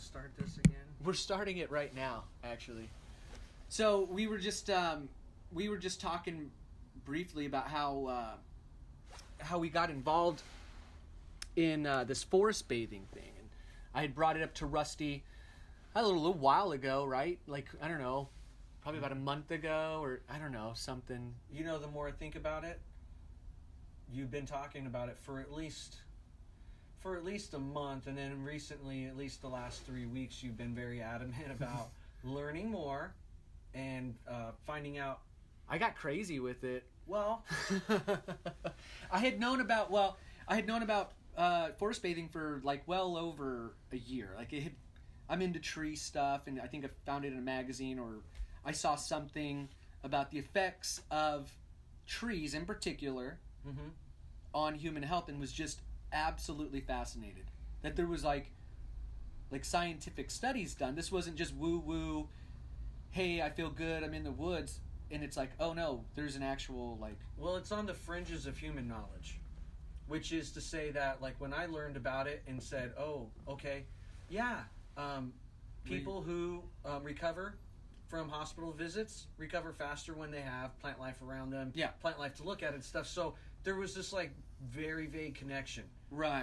to start this again? We're starting it right now, actually. So we were just talking briefly about how we got involved in this forest bathing thing, and I had brought it up to Rusty a little while ago, right? Like, I don't know, probably about a month ago, or I don't know, something. You know, the more I think about it, you've been talking about it for at least a month, and then recently, at least the last 3 weeks, you've been very adamant about learning more and finding out. I got crazy with it. Well, I had known about forest bathing for like well over a year. Like I'm into tree stuff, and I think I found it in a magazine, or I saw something about the effects of trees in particular on human health, and was just absolutely fascinated that there was like scientific studies done. This wasn't just woo-woo, hey, I feel good, I'm in the woods, and it's like, oh no, there's an actual Well, it's on the fringes of human knowledge, which is to say that like when I learned about it and said, oh, okay, yeah, people who recover from hospital visits recover faster when they have plant life around them, plant life to look at and stuff. So there was this like very vague connection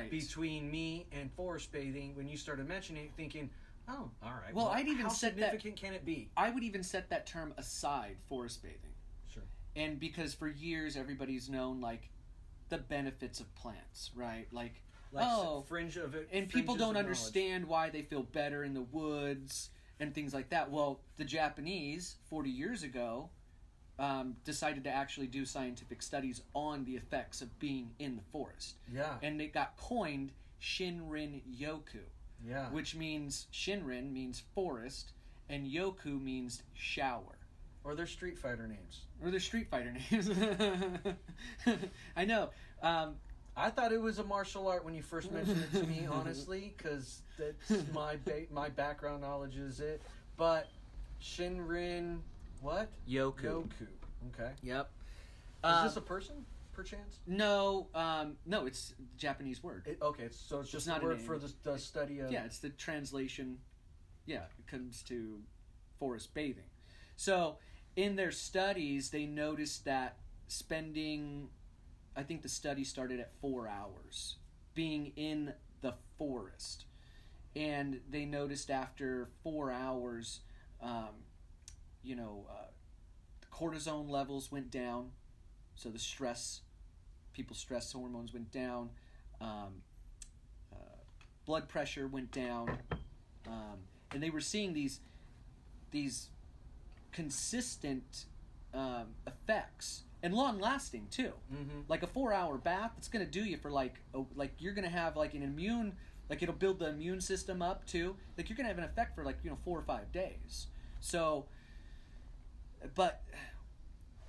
between me and forest bathing when you started mentioning it, thinking, oh, all right. Well, I'd even how set significant can it be? I would even set that term aside, forest bathing. Sure. And because for years everybody's known like the benefits of plants, right? Like fringe of it, and people don't understand why they feel better in the woods and things like that. Well, the Japanese 40 years ago decided to actually do scientific studies on the effects of being in the forest. Yeah. And it got coined Shinrin Yoku. Yeah. Which means, Shinrin means forest, and Yoku means shower. Or their Street Fighter names. I know. I thought it was a martial art when you first mentioned it to me, honestly, because that's my background knowledge is it. But Shinrin, what? Yoku. Okay. Yep. Is this a person, perchance? No, it's a Japanese word. So it's just not a word name. For the study of... Yeah, it's the translation. Yeah, it comes to forest bathing. So in their studies, they noticed that spending... I think the study started at 4 hours being in the forest. And they noticed after 4 hours, the cortisone levels went down. So the people's stress hormones went down. Blood pressure went down. And they were seeing these consistent effects. And long-lasting, too. Mm-hmm. Like a 4-hour bath, it's going to do you for you're going to have an immune, it'll build the immune system up, too. You're going to have an effect for 4 or 5 days. So,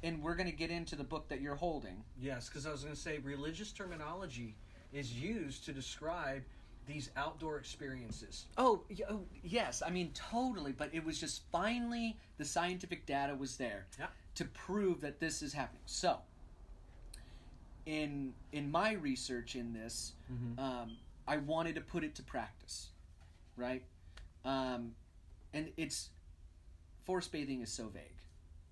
and we're going to get into the book that you're holding. Yes, because I was going to say religious terminology is used to describe these outdoor experiences. Oh, yes. I mean, totally. But it was just finally the scientific data was there. Yeah. To prove that this is happening. So, in my research in this, I wanted to put it to practice, right? And forest bathing is so vague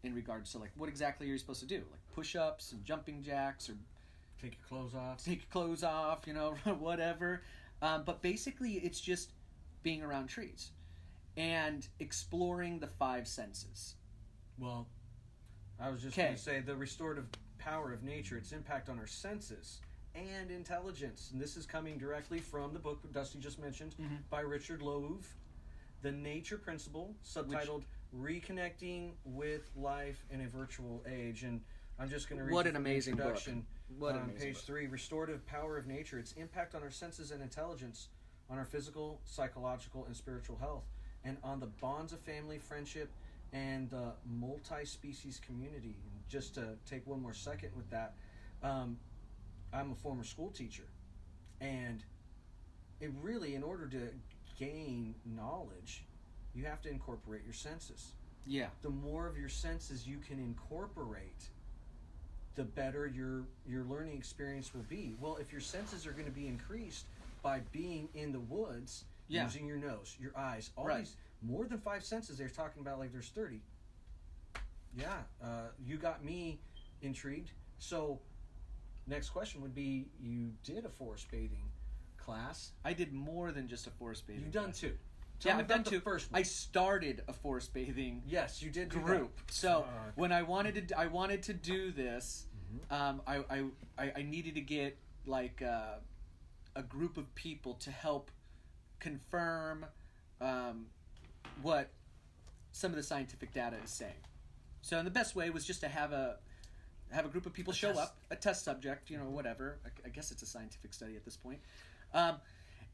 in regards to what exactly are you supposed to do? Like push-ups and jumping jacks, or take your clothes off, whatever. But basically, it's just being around trees and exploring the 5 senses. Well, I was just going to say the restorative power of nature, its impact on our senses and intelligence. And this is coming directly from the book Dusty just mentioned by Richard Louv, The Nature Principle, subtitled Reconnecting with Life in a Virtual Age. And I'm just going to read what an amazing introduction. Book. On page 3, Restorative Power of Nature, its impact on our senses and intelligence, on our physical, psychological, and spiritual health, and on the bonds of family, friendship, and the multi-species community. And just to take one more second with that, I'm a former school teacher, and it really, in order to gain knowledge, you have to incorporate your senses. Yeah. The more of your senses you can incorporate, the better your learning experience will be. Well, if your senses are going to be increased by being in the woods, using your nose, your eyes, all these more than 5 senses. They're talking about like there's 30. Yeah, you got me intrigued. So, next question would be: you did a forest bathing class. I did more than just a forest bathing. You've done class. 2. I've done 2. First one. I started a forest bathing. Yes, you did group. So when I wanted to do this, I needed to get like a group of people to help confirm what some of the scientific data is saying. So the best way was just to have a group of people show up, a test subject, whatever. I guess it's a scientific study at this point. And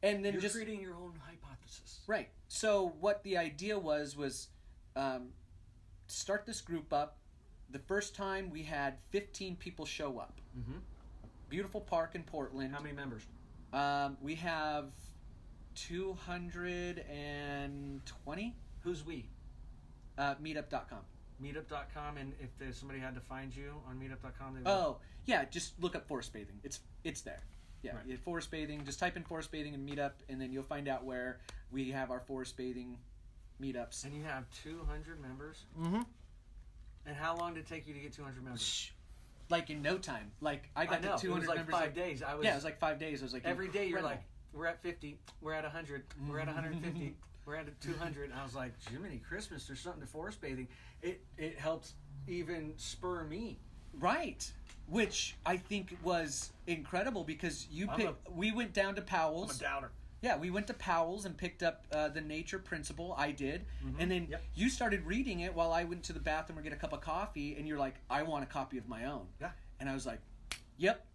then you're just creating your own hypothesis. Right. So what the idea was start this group up. The first time we had 15 people show up. Mm-hmm. Beautiful Park in Portland. How many members? We have 220. Who's we? Meetup.com. Meetup.com, and if somebody had to find you on Meetup.com, they would... Oh, yeah, just look up forest bathing. It's there. Yeah, right. Forest bathing. Just type in forest bathing and meetup, and then you'll find out where we have our forest bathing meetups. And you have 200 members? Mm-hmm. And how long did it take you to get 200 members? Like in no time. Like I got to 200 it was like members. 5 days. It was like 5 days. I was like every day you're incredible. like, we're at 50, we're at 100, we're at 150, we're at 200. And I was like, Jiminy Christmas, there's something to forest bathing. It helped even spur me. Right. Which I think was incredible because we went down to Powell's. I'm a doubter. Yeah, we went to Powell's and picked up the Nature Principle. I did. Mm-hmm. And then you started reading it while I went to the bathroom to get a cup of coffee, and you're like, I want a copy of my own. Yeah. And I was like, yep.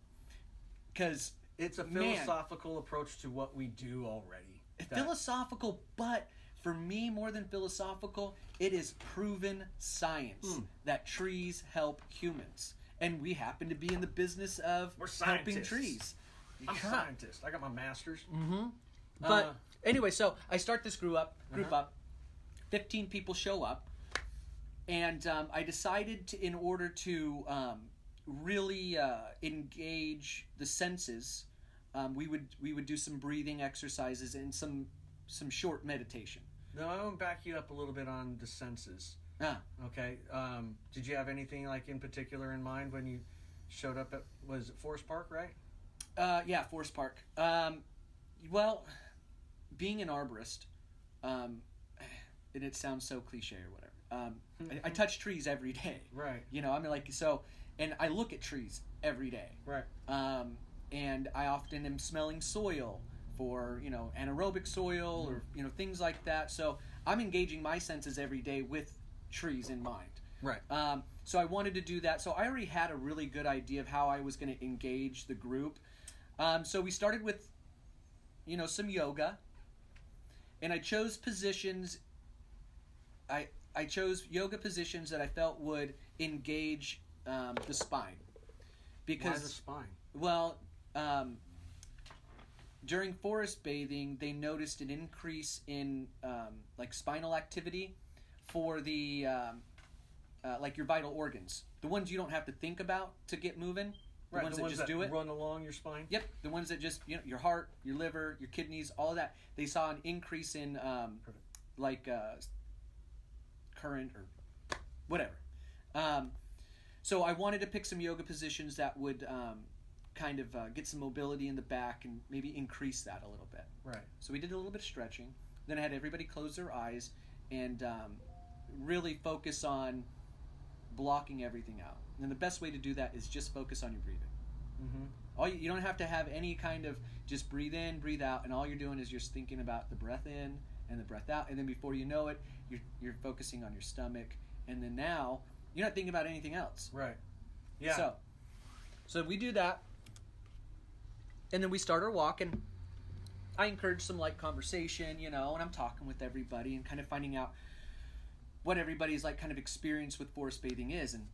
Because it's a philosophical approach to what we do already. Philosophical, but for me, more than philosophical, it is proven science that trees help humans. And we happen to be in the business of helping trees. I'm a scientist. I got my master's. Mm-hmm. But anyway, so I start this group up. 15 people show up. And I decided in order to really engage the senses, we would do some breathing exercises and some short meditation. Now, I want to back you up a little bit on the senses. Okay. Did you have anything like in particular in mind when you showed up at, was it Forest Park, right? Yeah, Forest Park. Well, being an arborist, and it sounds so cliche or whatever. I touch trees every day. Right. And I look at trees every day. Right. And I often am smelling soil for, anaerobic soil or, things like that. So I'm engaging my senses every day with trees in mind. Right. So I wanted to do that. So I already had a really good idea of how I was going to engage the group. So we started with, some yoga. And I chose positions. I chose yoga positions that I felt would engage the spine. Because, why the spine? Well, during forest bathing, they noticed an increase in spinal activity for the your vital organs, the ones you don't have to think about to get moving, the ones that just do it, run along your spine. Yep, the ones that just your heart, your liver, your kidneys, all of that. They saw an increase in current or whatever. So I wanted to pick some yoga positions that would get some mobility in the back and maybe increase that a little bit. Right. So we did a little bit of stretching. Then I had everybody close their eyes and really focus on blocking everything out. And the best way to do that is just focus on your breathing. Mm-hmm. You don't have to have any kind of just breathe in, breathe out, and all you're doing is just thinking about the breath in and the breath out, and then before you know it, you're focusing on your stomach, and then now you're not thinking about anything else. Right. Yeah. So we do that, and then we start our walk, and I encourage some light conversation, and I'm talking with everybody and kind of finding out what everybody's kind of experience with forest bathing is, and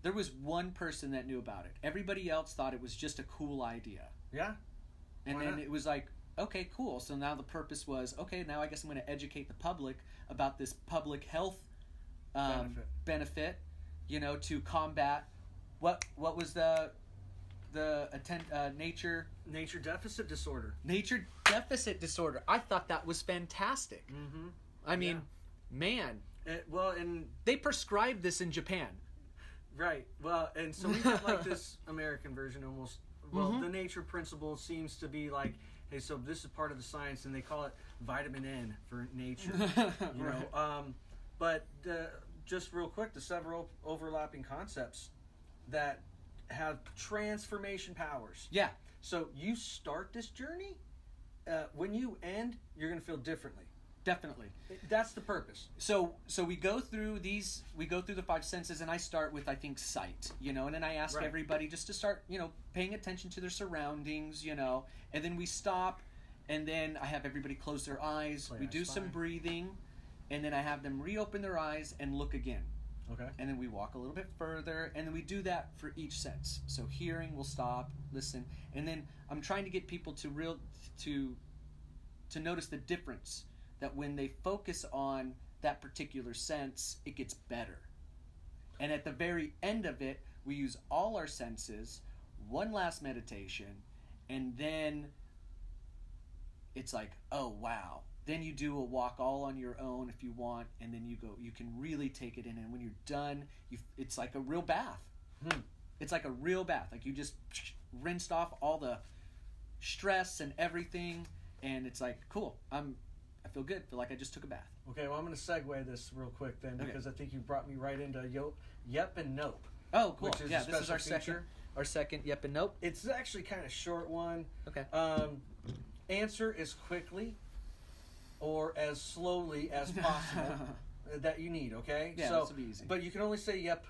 there was one person that knew about it. Everybody else thought it was just a cool idea. Yeah. And then it was like, okay, cool. So now the purpose was, okay, now I guess I'm going to educate the public about this public health benefit, to combat what was the nature deficit disorder. Nature deficit disorder. I thought that was fantastic. Mm-hmm. I mean, man. And they prescribed this in Japan. Right. Well, and so we have like this American version almost. Well, the nature principle seems to be like, hey, so this is part of the science, and they call it vitamin N for nature. You Right. know, but just real quick, the several overlapping concepts that have transformation powers. Yeah. So you start this journey. When you end, you're going to feel differently. Definitely. That's the purpose. So we go through these. We go through the 5 senses, and I start with, I think, sight. You know, and then I ask everybody just to start, you know, paying attention to their surroundings. You know, and then we stop, and then I have everybody close their eyes. We do some breathing, and then I have them reopen their eyes and look again. Okay. And then we walk a little bit further, and then we do that for each sense. So hearing, we'll stop, listen, and then I'm trying to get people to notice the difference, that when they focus on that particular sense, it gets better. And at the very end of it, we use all our senses, one last meditation, and then it's like, oh wow. Then you do a walk all on your own if you want, and then you can really take it in, and when you're done, it's like a real bath. It's like a real bath. Like you just rinsed off all the stress and everything, and it's like, cool, I feel good. I feel like I just took a bath. Okay, well, I'm going to segue this real quick then, because I think you brought me right into yep and nope. Oh, cool. Which is yeah, a this is our feature. second yep and nope. It's actually kind of short one. Okay. Answer as quickly or as slowly as possible that you need, okay? Yeah, so, this will be easy. But you can only say yep,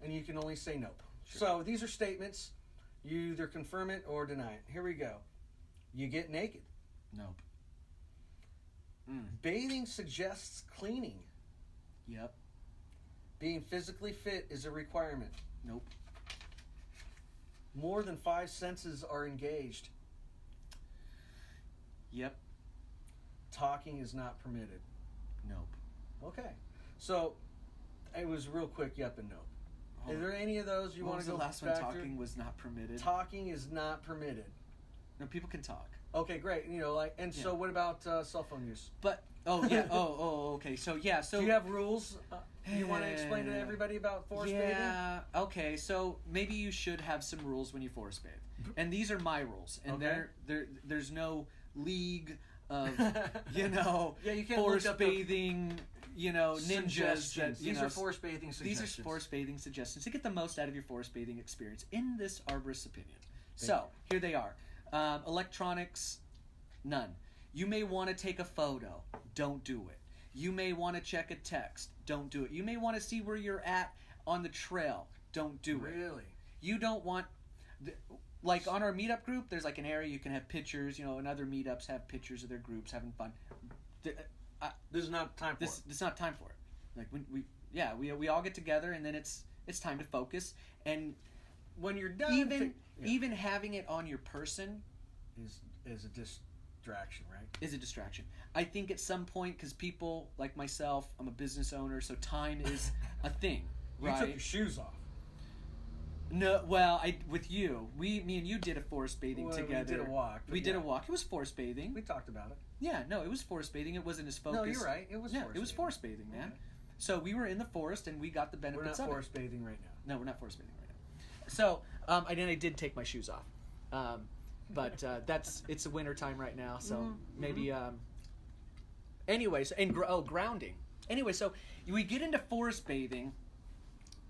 and you can only say nope. Sure. So these are statements. You either confirm it or deny it. Here we go. You get naked. Nope. Bathing suggests cleaning. Yep. Being physically fit is a requirement. Nope. More than 5 senses are engaged. Yep. Talking is not permitted. Nope. Okay. So it was real quick yep and nope. Is there any of those you want to go the last back one? Talking through? was not permitted. Talking is not permitted. No, people can talk. Okay, great. You know, like, and so what about cell phone use? But okay. So yeah. So do you have rules you want to explain to everybody about forest bathing? Yeah. Okay. So maybe you should have some rules when you forest bathe, and these are my rules, and there's no league of you can't forest bathing ninjas that these are forest bathing suggestions. These are forest bathing suggestions to get the most out of your forest bathing experience in this arborist's opinion. So here they are. Electronics, none. You may want to take a photo. Don't do it. You may want to check a text. Don't do it. You may want to see where you're at on the trail. Don't do it. Really? You don't want... Like on our meetup group, there's like an area you can have pictures, and other meetups have pictures of their groups having fun. This is not time for it. This is not time for it. Like we all get together, and then it's time to focus. And when you're done, even having it on your person is a distraction, right? Is a distraction. I think at some point, because people like myself, I'm a business owner, so time is a thing. You took your shoes off. No, well, with you, me and you did a forest bathing together. We did a walk. We did a walk. It was forest bathing. We talked about it. Yeah, no, it was forest bathing. It wasn't as focused. No, you're right. It was. It was forest bathing, man. Okay. So we were in the forest and we got the benefits of it. We're not forest bathing right now. No, we're not forest bathing right now. So, I did take my shoes off, but it's a winter time right now, so maybe. Anyways, and grounding. Anyway, so we get into forest bathing.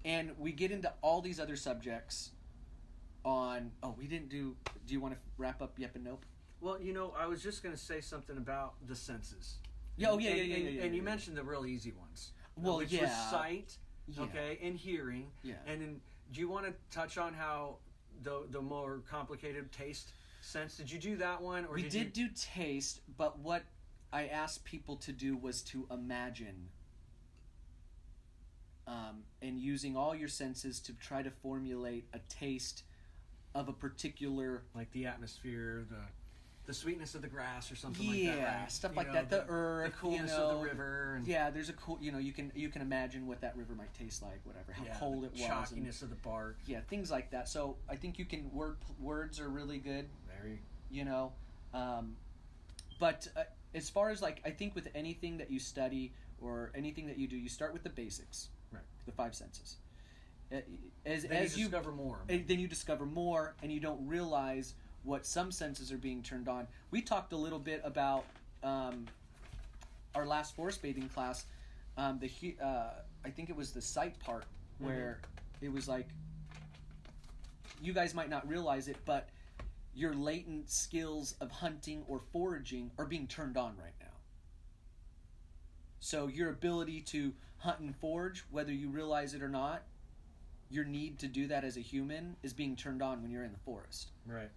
And we get into all these other subjects on... Oh, we didn't do... Do you want to wrap up yep and nope? Well, I was just going to say something about the senses. Yeah, And you mentioned the real easy ones. Well, which was sight, okay, and hearing. Yeah. And then do you want to touch on how the more complicated taste sense? Did you do that one? Or we did do taste, but what I asked people to do was to imagine... and using all your senses to try to formulate a taste of a particular... Like the atmosphere, the sweetness of the grass or something yeah, like that. Right? Stuff like that. The earth, the coolness of the river. And, yeah, there's a cool. You can imagine what that river might taste like, whatever. How cold it was. Chalkiness of the bark. Yeah, things like that. So I think you can words are really good. Very. But as far as like, I think with anything that you study or anything that you do, you start with the basics. Right. The 5 senses. Then you discover more. Then you discover more, and you don't realize what some senses are being turned on. We talked a little bit about our last forest bathing class. I think it was the sight part where it was like, you guys might not realize it, but your latent skills of hunting or foraging are being turned on right now. So your ability to hunt and forage, whether you realize it or not, your need to do that as a human is being turned on when you're in the forest. Right.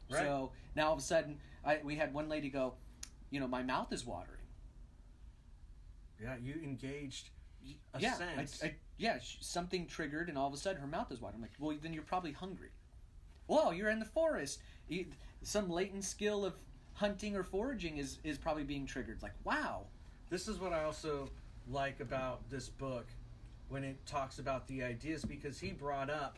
So now all of a sudden, we had one lady go, my mouth is watering. Yeah, you engaged a sense. Something triggered, and all of a sudden her mouth is watering. I'm like, well, then you're probably hungry. Whoa, you're in the forest. Some latent skill of hunting or foraging is probably being triggered. Like, wow. This is what I also like about this book when it talks about the ideas, because he brought up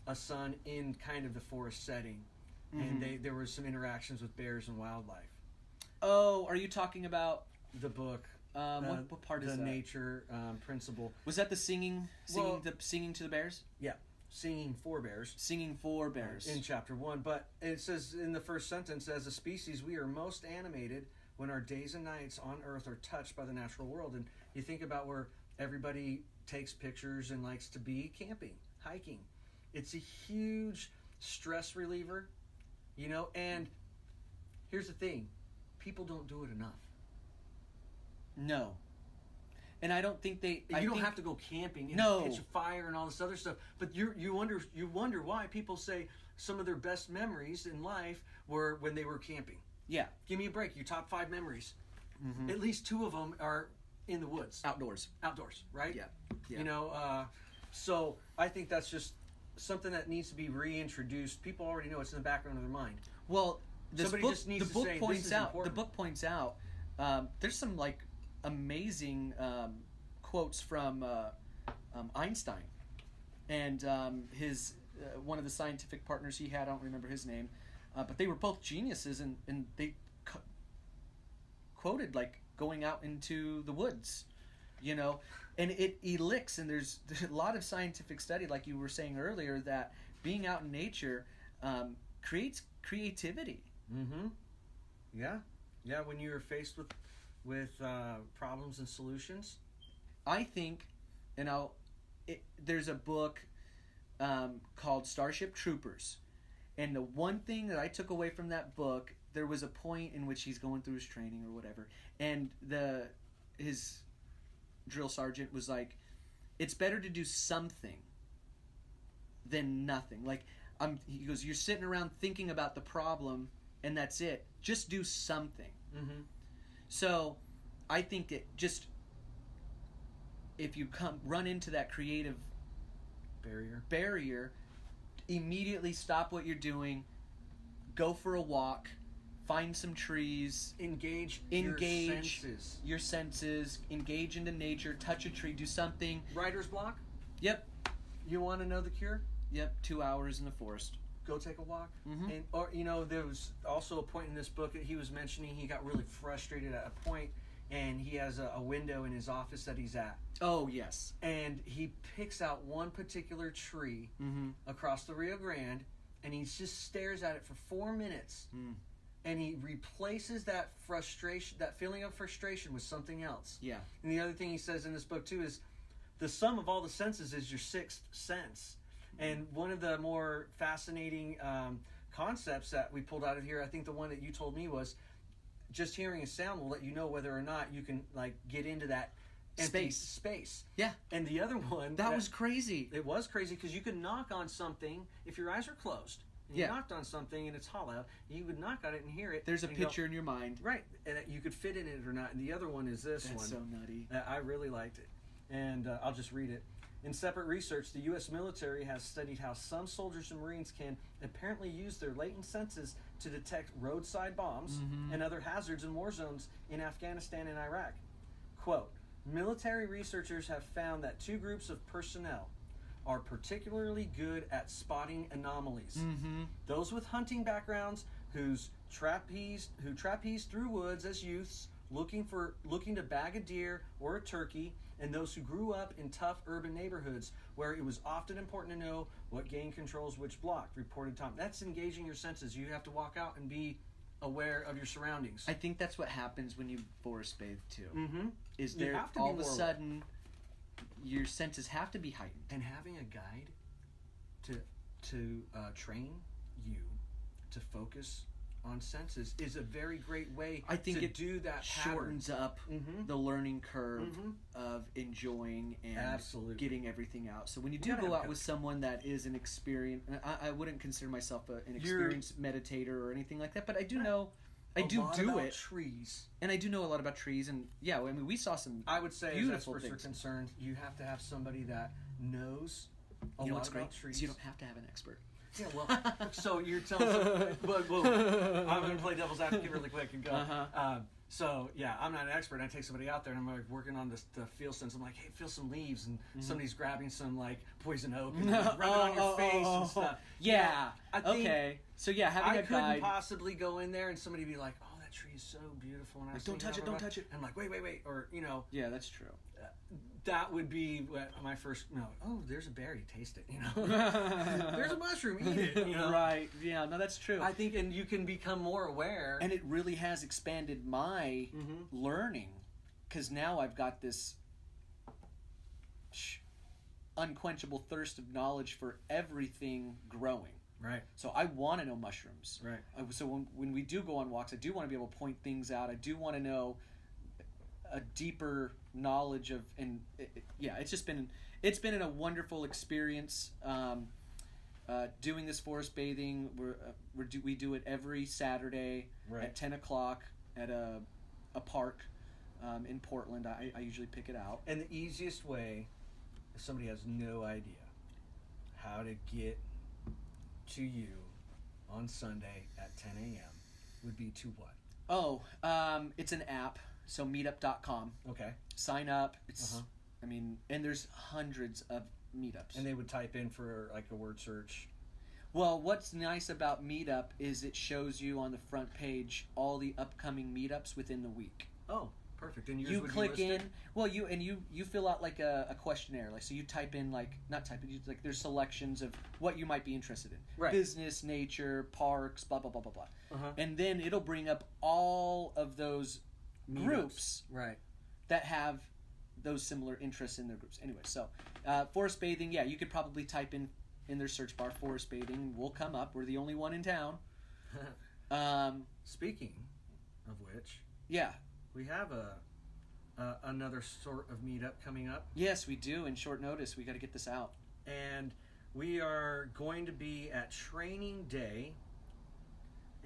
a son in kind of the forest setting, and there were some interactions with bears and wildlife. Oh, are you talking about the book? What part is that? The nature principle. Was that the singing to the bears? Yeah. Singing for bears. Singing for bears. In chapter 1. But it says in the first sentence, as a species, we are most animated when our days and nights on Earth are touched by the natural world. And you think about where everybody takes pictures and likes to be camping, hiking. It's a huge stress reliever, and here's the thing. People don't do it enough. No. And I don't think you don't have to go camping and pitch a fire and all this other stuff. But you wonder why people say some of their best memories in life were when they were camping. Yeah. Give me a break. Your top 5 memories. At least 2 of them are in the woods. Outdoors, right? Yeah. So I think that's just something that needs to be reintroduced. People already know it's in the background of their mind. Well, the book points out there's some like amazing quotes from Einstein and his one of the scientific partners he had. I don't remember his name, but they were both geniuses, and they quoted like going out into the woods, and it elicits. And there's a lot of scientific study, like you were saying earlier, that being out in nature creates creativity. Yeah, when you're faced with problems and solutions. I think, there's a book called Starship Troopers, and the one thing that I took away from that book, there was a point in which he's going through his training or whatever, and his drill sergeant was like, it's better to do something than nothing. Like, he goes, you're sitting around thinking about the problem and that's it. Just do something. So I think that just if you run into that creative barrier, immediately stop what you're doing, go for a walk, find some trees, engage your senses, engage into nature, touch a tree, do something. Writer's block? Yep. You want to know the cure? Yep, 2 hours in the forest. Go take a walk. There was also a point in this book that he was mentioning he got really frustrated at a point, and he has a window in his office that he's at. Oh, yes. And he picks out one particular tree across the Rio Grande, and he just stares at it for 4 minutes. And he replaces that frustration, that feeling of frustration, with something else. Yeah. And the other thing he says in this book too is the sum of all the senses is your 6th sense. And one of the more fascinating concepts that we pulled out of here, I think the one that you told me was just hearing a sound will let you know whether or not you can get into that empty space. Yeah. And the other one that was crazy. It was crazy because you could knock on something if your eyes are closed. And you knocked on something and it's hollow. You would knock on it and hear it. There's a picture in your mind. Right. And you could fit in it or not. And the other one is this one. That's so nutty. I really liked it. And I'll just read it. In separate research, the U.S. military has studied how some soldiers and Marines can apparently use their latent senses to detect roadside bombs and other hazards in war zones in Afghanistan and Iraq. Quote, military researchers have found that two groups of personnel are particularly good at spotting anomalies. Those with hunting backgrounds who trapeze through woods as youths looking to bag a deer or a turkey, and those who grew up in tough urban neighborhoods where it was often important to know what gang controls which block, reported Tom. That's engaging your senses. You have to walk out and be aware of your surroundings. I think that's what happens when you forest bathe too. Is You there have to be all of a more sudden your senses have to be heightened. And having a guide to train you to focus on senses is a very great way I think to it do that shortens up the learning curve of enjoying and Absolutely. getting everything out. So when you do gotta go have out a with someone that is an experienced, I wouldn't consider myself an experienced meditator or anything like that, but I do know, I do it. Trees. And I do know a lot about trees, and yeah, I mean, we saw some I would say, as beautiful experts are things. concerned, you have to have somebody that knows a You know lot what's about great? trees. So you don't have to have an expert. Yeah, well, so you're telling me, but I'm going to play devil's advocate really quick and go. So, yeah, I'm not an expert. I take somebody out there and I'm like working on the feel sense. I'm like, hey, feel some leaves. And somebody's grabbing some like poison oak and like, rub it on your face and stuff. Yeah. I think Okay. So, yeah, having I a couldn't guide. possibly go in there and somebody be like, oh, that tree is so beautiful. And I Like, see don't touch it, don't touch it. And I'm like, wait. Or, Yeah, that's true. that would be my first, oh, there's a berry, taste it, There's a mushroom, eat it, Right. Yeah, no, that's true. I think, and you can become more aware. And it really has expanded my learning, because now I've got this unquenchable thirst of knowledge for everything growing. Right. So I want to know mushrooms. Right. So when we do go on walks, I do want to be able to point things out. I do want to know a deeper knowledge of, and it's been a wonderful experience. Doing this forest bathing, we do it every Saturday at 10 o'clock at a park in Portland. I usually pick it out. And the easiest way, if somebody has no idea how to get to you on Sunday at 10 a.m., would be to what? Oh, it's an app. So meetup.com. Okay. Sign up. It's and there's hundreds of meetups. And they would type in for like a word search. Well, what's nice about Meetup is it shows you on the front page all the upcoming meetups within the week. Oh, perfect. And yours you would click be listed? in. Well, you fill out like a questionnaire. Like, so you type in there's selections of what you might be interested in. Right. Business, nature, parks, blah blah blah blah blah. Uh-huh. And then it'll bring up all of those groups right that have those similar interests in their groups. Anyway, so forest bathing, you could probably type in their search bar forest bathing. We'll come up. We're the only one in town. Speaking of which, we have another sort of meetup coming up. Yes, we do. In short notice, we got to get this out. And we are going to be at Training Day,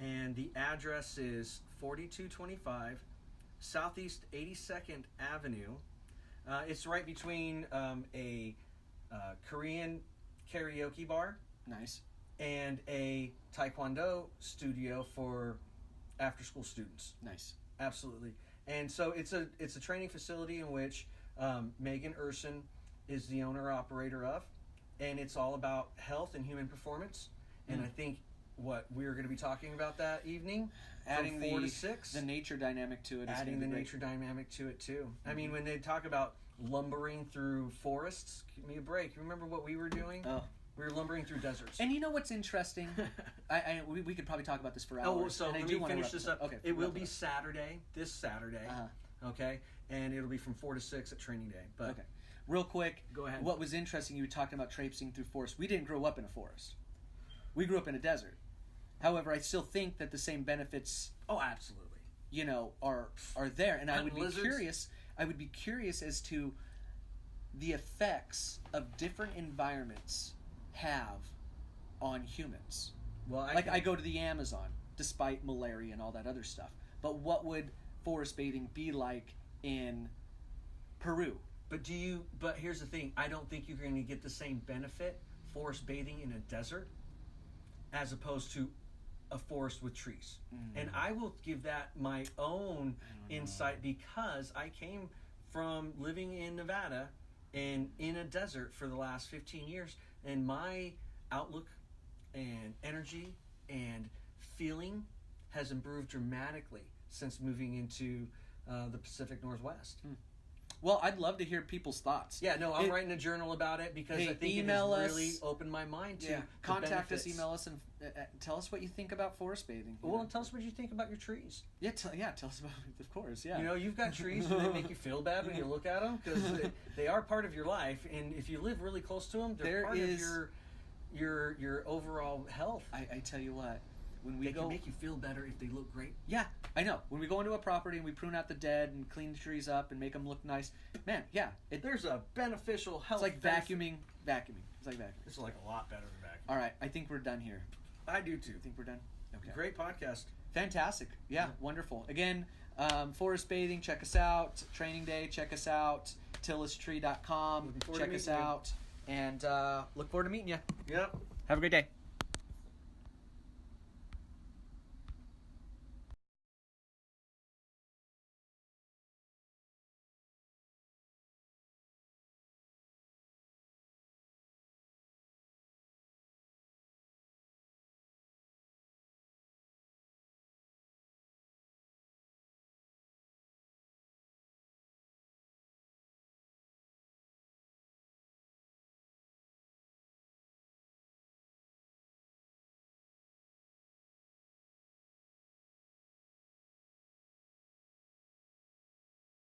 and the address is 4225 Southeast 82nd Avenue. It's right between a Korean karaoke bar, Nice, and a Taekwondo studio for after-school students. nice. Absolutely. And so it's a training facility in which Megan Urson is the owner-operator of, and it's all about health and human performance. And I think what we're going to be talking about that evening, Adding from 4 to 6, the nature dynamic to it. adding the nature dynamic to it too. I mean, when they talk about lumbering through forests, give me a break. Remember what we were doing? Oh. We were lumbering through deserts. And you know what's interesting? we could probably talk about this for hours. Oh, so and I let do me wanna finish wrap this it up. Okay, It will wrap be up. Saturday, this Saturday, okay? And it'll be from 4 to 6 at Training Day. But Okay. Real quick, Go ahead. What was interesting, you were talking about traipsing through forest. We didn't grow up in a forest. We grew up in a desert. However, I still think that the same benefits, oh, absolutely. are there. And I would be Lizards? curious. I would be curious as to the effects of different environments have on humans. Well, I go to the Amazon, despite malaria and all that other stuff. But what would forest bathing be like in Peru? But here's the thing. I don't think you're going to get the same benefit forest bathing in a desert as opposed to a forest with trees. And I will give that my own insight because I came from living in Nevada and in a desert for the last 15 years, and my outlook and energy and feeling has improved dramatically since moving into the Pacific Northwest. Well, I'd love to hear people's thoughts. Yeah, no, I'm writing a journal about it because I think it has really opened my mind to contact us, email us, and tell us what you think about forest bathing. Well, and tell us what you think about your trees. Yeah, tell us about it, of course, yeah. You know, you've got trees, do they make you feel bad when you look at them? Because they are part of your life, and if you live really close to them, they're part of your overall health. I tell you what, when we they can make you feel better if they look great. Yeah, I know. When we go into a property and we prune out the dead and clean the trees up and make them look nice, man, yeah. There's a beneficial health. It's like vacuuming. It's like vacuuming. It's like a lot better than vacuuming. All right, I think we're done here. I do too. I think we're done. Okay. Great podcast. Fantastic. Yeah, wonderful. Again, forest bathing, check us out. Training Day, check us out. TillisTree.com, check us out. And look forward to meeting you. Yep. Have a great day.